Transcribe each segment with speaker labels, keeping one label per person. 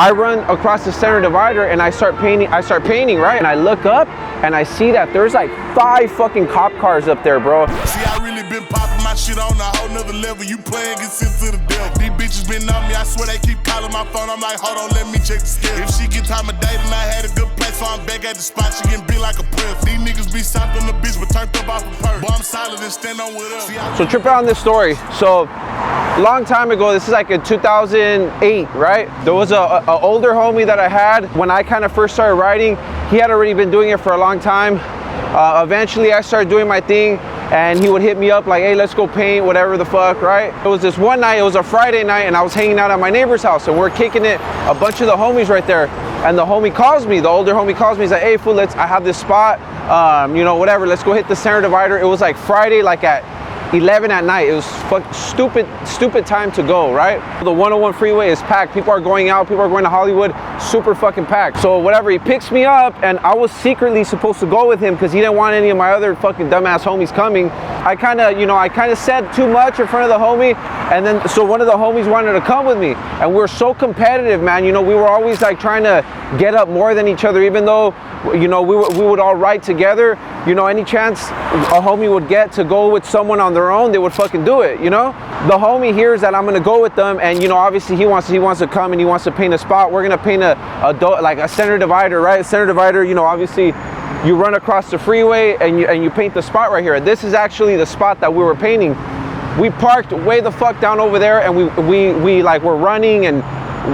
Speaker 1: I run across the center divider and I start painting, right? And I look up and I see that there's like 5 fucking cop cars up there, bro.
Speaker 2: See, I really been popping my shit on a whole nother level. You playing, get sent to the devil. These bitches been on me, I swear they keep calling my phone. I'm like, hold on, let me check the schedule. If she get time of day, then I had a good place, so I'm back at the spot. She can be like a press. These niggas be soft on the bitch, but turned up off a purse. Boy, I'm solid and stand on with us.
Speaker 1: So trip out on this story. So long time ago, this is like in 2008, right? There was a older homie that I had when I kind of first started riding. He had already been doing it for a long time. Eventually I started doing my thing and he would hit me up like, hey, let's go paint, whatever the fuck, right? It was this one night, it was a Friday night, and I was hanging out at my neighbor's house and we're kicking it, a bunch of the homies right there. And the homie calls me, the older homie calls me, he's like, hey fool, I have this spot, you know, whatever, let's go hit the center divider. It was like Friday, like at 11 at night. It was stupid time to go, right? The 101 freeway is packed. People are going out, people are going to Hollywood, super fucking packed. So whatever, he picks me up and I was secretly supposed to go with him because he didn't want any of my other fucking dumbass homies coming. I kind of said too much in front of the homie, and then so one of the homies wanted to come with me, and we're so competitive, man. You know, we were always like trying to get up more than each other, even though, you know, we would all ride together. You know, any chance a homie would get to go with someone on their own, they would fucking do it, you know? The homie hears that I'm gonna go with them, and you know, obviously he wants to come and he wants to paint a spot. We're gonna paint like a center divider, right? Center divider, you know, obviously you run across the freeway and you paint the spot right here. This is actually the spot that we were painting. We parked way the fuck down over there, and we like were running and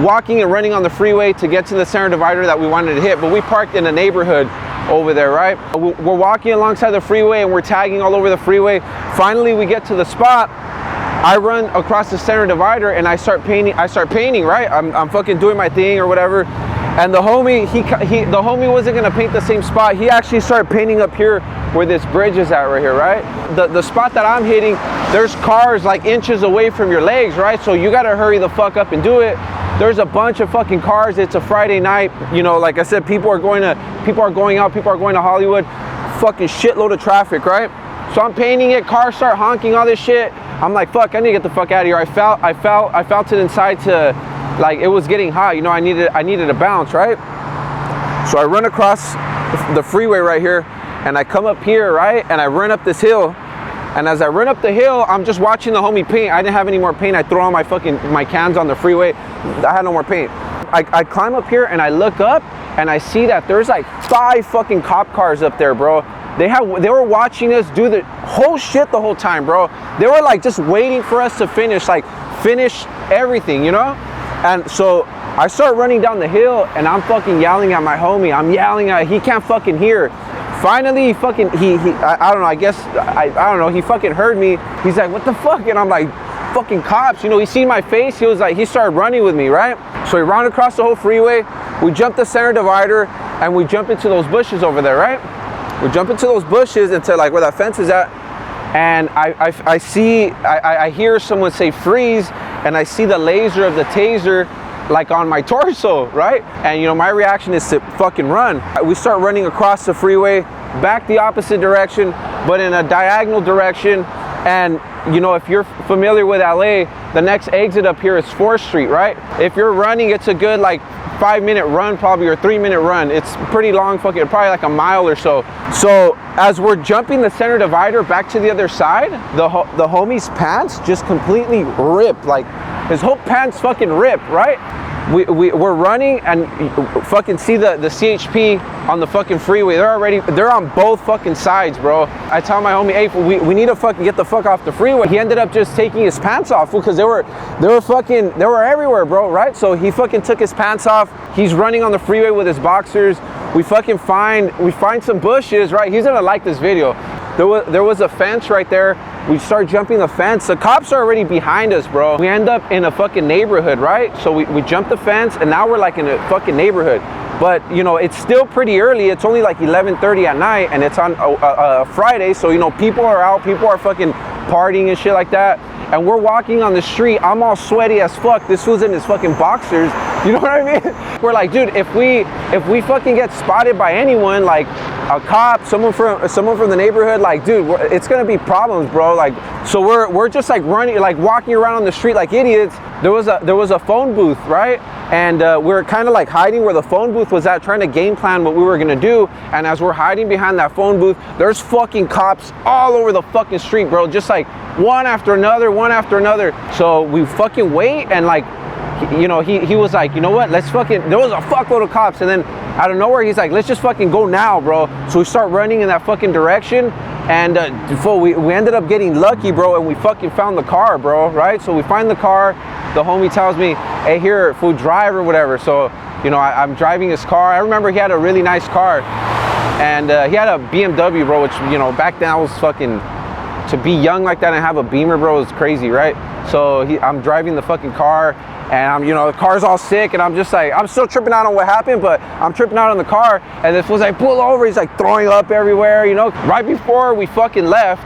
Speaker 1: walking and running on the freeway to get to the center divider that we wanted to hit, but we parked in a neighborhood over there, right? We're walking alongside the freeway and we're tagging all over the freeway. Finally, we get to the spot. I run across the center divider and I start painting, right? I'm fucking doing my thing or whatever. And the homie, the homie wasn't gonna paint the same spot. He actually started painting up here where this bridge is at right here, right? The spot that I'm hitting, there's cars like inches away from your legs, right? So you gotta hurry the fuck up and do it. There's a bunch of fucking cars. It's a Friday night. You know, like I said, people are going out, people are going to Hollywood. Fucking shitload of traffic, right? So I'm painting it, cars start honking, all this shit. I'm like, fuck, I need to get the fuck out of here. I felt it inside to, like, it was getting hot. You know, I needed a bounce, right? So I run across the freeway right here and I come up here, right? And I run up this hill. And as I run up the hill, I'm just watching the homie paint. I didn't have any more paint. I throw all my cans on the freeway. I had no more paint. I climb up here and I look up and I see that there's like 5 fucking cop cars up there, bro. They were watching us do the whole shit the whole time, bro. They were like just waiting for us to finish everything, you know? And so I start running down the hill and I'm fucking yelling at my homie. I'm yelling at, he can't fucking hear. Finally, I don't know, I guess, I don't know, he fucking heard me. He's like, what the fuck? And I'm like, fucking cops, you know, he seen my face. He started running with me, right? So we ran across the whole freeway. We jumped the center divider and we jump into those bushes over there, right? We jump into those bushes into like where that fence is at. And I hear someone say freeze, and I see the laser of the taser like on my torso, right? And you know, my reaction is to fucking run. We start running across the freeway, back the opposite direction, but in a diagonal direction. And you know, if you're familiar with LA, the next exit up here is 4th Street, right? If you're running, it's a good like 5-minute run probably, or 3-minute run. It's pretty long, fucking probably like a mile or so. So as we're jumping the center divider back to the other side, the homie's pants just completely ripped. Like his whole pants fucking ripped, right? We're running and fucking see the CHP on the fucking freeway. They're on both fucking sides, bro. I tell my homie, hey, we need to fucking get the fuck off the freeway. He ended up just taking his pants off because they were everywhere, bro, right? So he fucking took his pants off. He's running on the freeway with his boxers. We find some bushes, right? He's gonna like this video. There was a fence right there. We start jumping the fence. The cops are already behind us, bro. We end up in a fucking neighborhood, right? So we jump the fence and now we're like in a fucking neighborhood. But you know, it's still pretty early. It's only like 11:30 at night and it's on a Friday. So you know, people are out, people are fucking partying and shit like that. And we're walking on the street. I'm all sweaty as fuck. This was in his fucking boxers. You know what I mean? We're like, dude, if we fucking get spotted by anyone, like a cop, someone from the neighborhood, like, dude, it's gonna be problems, bro. Like, so we're just like running, like walking around on the street like idiots. There was a phone booth, right? And we're kind of like hiding where the phone booth was at, trying to game plan what we were gonna do. And as we're hiding behind that phone booth, there's fucking cops all over the fucking street, bro. Just like one after another, one after another. So we fucking wait, and like, you know, he was like, you know what, let's fucking, there was a fuckload of cops, and then out of nowhere he's like, let's just fucking go now, bro. So we start running in that fucking direction, and we ended up getting lucky, bro, and we fucking found the car, bro, right? So we find the car, the homie tells me, hey, here, food, drive or whatever. So, you know, I'm driving his car. I remember he had a really nice car, and he had a BMW, bro, which, you know, back then I was fucking, to be young like that and have a Beamer, bro, is crazy, right? So I'm driving the fucking car, and you know, the car's all sick, and I'm just like, I'm still tripping out on what happened, but I'm tripping out on the car, and this was like, pull over, he's like throwing up everywhere, you know? Right before we fucking left,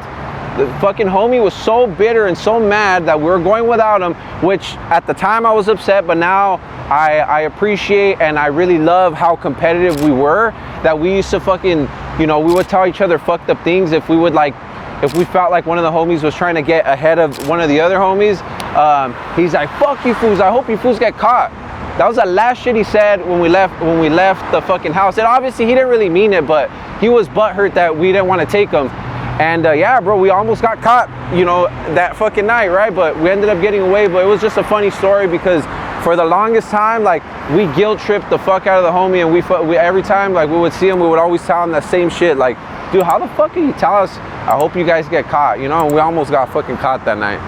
Speaker 1: the fucking homie was so bitter and so mad that we were going without him, which at the time I was upset, but now I appreciate and I really love how competitive we were, that we used to fucking, you know, we would tell each other fucked up things if we felt like one of the homies was trying to get ahead of one of the other homies. He's like, fuck you fools, I hope you fools get caught. That was the last shit he said when we left the fucking house. And obviously he didn't really mean it, but he was butthurt that we didn't want to take him. And yeah, bro, we almost got caught, you know, that fucking night, right? But we ended up getting away. But it was just a funny story, because for the longest time, like, we guilt tripped the fuck out of the homie, and we every time like we would see him, we would always tell him that same shit, like, dude, how the fuck can you tell us, I hope you guys get caught, you know? And we almost got fucking caught that night.